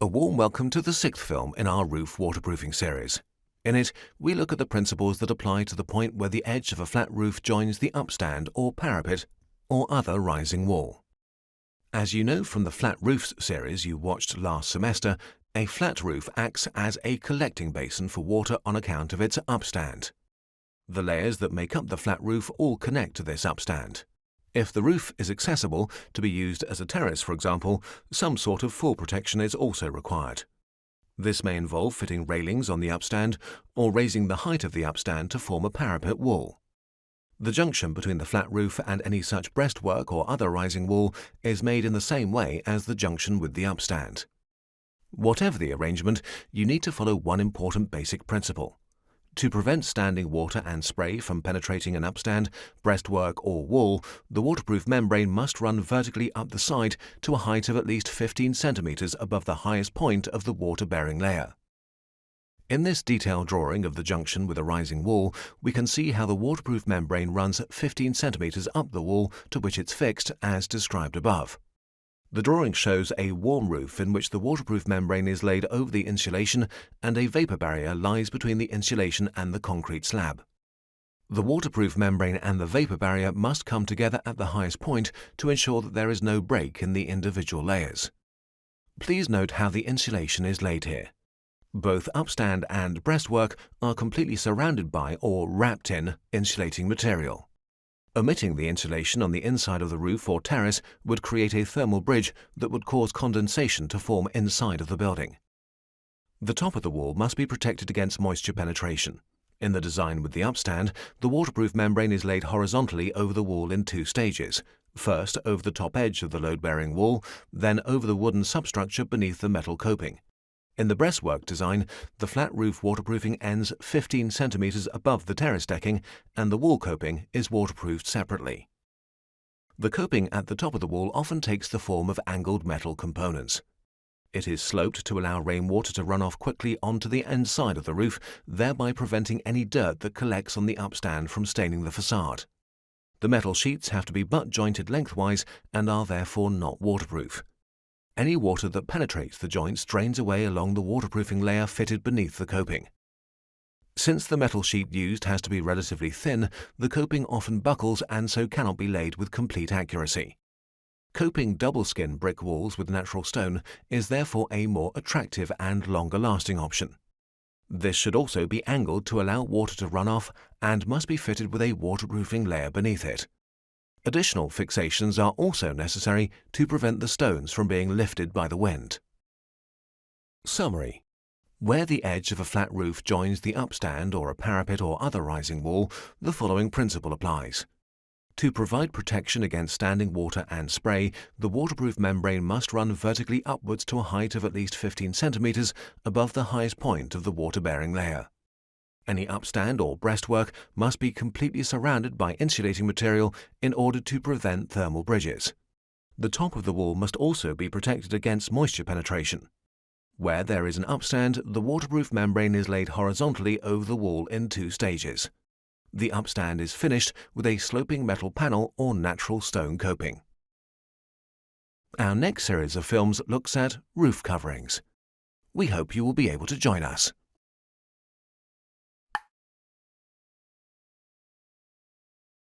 A warm welcome to the 6th film in our roof waterproofing series. In it, we look at the principles that apply to the point where the edge of a flat roof joins the upstand or parapet or other rising wall. As you know from the Flat Roofs series you watched last semester, a flat roof acts as a collecting basin for water on account of its upstand. The layers that make up the flat roof all connect to this upstand. If the roof is accessible, to be used as a terrace for example, some sort of fall protection is also required. This may involve fitting railings on the upstand or raising the height of the upstand to form a parapet wall. The junction between the flat roof and any such breastwork or other rising wall is made in the same way as the junction with the upstand. Whatever the arrangement, you need to follow one important basic principle. To prevent standing water and spray from penetrating an upstand, breastwork or wall, the waterproof membrane must run vertically up the side to a height of at least 15 centimeters above the highest point of the water-bearing layer. In this detailed drawing of the junction with a rising wall, we can see how the waterproof membrane runs 15 centimeters up the wall to which it's fixed as described above. The drawing shows a warm roof in which the waterproof membrane is laid over the insulation and a vapor barrier lies between the insulation and the concrete slab. The waterproof membrane and the vapor barrier must come together at the highest point to ensure that there is no break in the individual layers. Please note how the insulation is laid here. Both upstand and breastwork are completely surrounded by or wrapped in insulating material. Omitting the insulation on the inside of the roof or terrace would create a thermal bridge that would cause condensation to form inside of the building. The top of the wall must be protected against moisture penetration. In the design with the upstand, the waterproof membrane is laid horizontally over the wall in 2 stages. First over the top edge of the load-bearing wall, then over the wooden substructure beneath the metal coping. In the breastwork design, the flat roof waterproofing ends 15 centimeters above the terrace decking and the wall coping is waterproofed separately. The coping at the top of the wall often takes the form of angled metal components. It is sloped to allow rainwater to run off quickly onto the inside of the roof, thereby preventing any dirt that collects on the upstand from staining the facade. The metal sheets have to be butt-jointed lengthwise and are therefore not waterproof. Any water that penetrates the joints drains away along the waterproofing layer fitted beneath the coping. Since the metal sheet used has to be relatively thin, the coping often buckles and so cannot be laid with complete accuracy. Coping double-skin brick walls with natural stone is therefore a more attractive and longer-lasting option. This should also be angled to allow water to run off and must be fitted with a waterproofing layer beneath it. Additional fixations are also necessary to prevent the stones from being lifted by the wind. Summary. Where the edge of a flat roof joins the upstand or a parapet or other rising wall, the following principle applies. To provide protection against standing water and spray, the waterproof membrane must run vertically upwards to a height of at least 15 centimeters above the highest point of the water-bearing layer. Any upstand or breastwork must be completely surrounded by insulating material in order to prevent thermal bridges. The top of the wall must also be protected against moisture penetration. Where there is an upstand, the waterproof membrane is laid horizontally over the wall in 2 stages. The upstand is finished with a sloping metal panel or natural stone coping. Our next series of films looks at roof coverings. We hope you will be able to join us.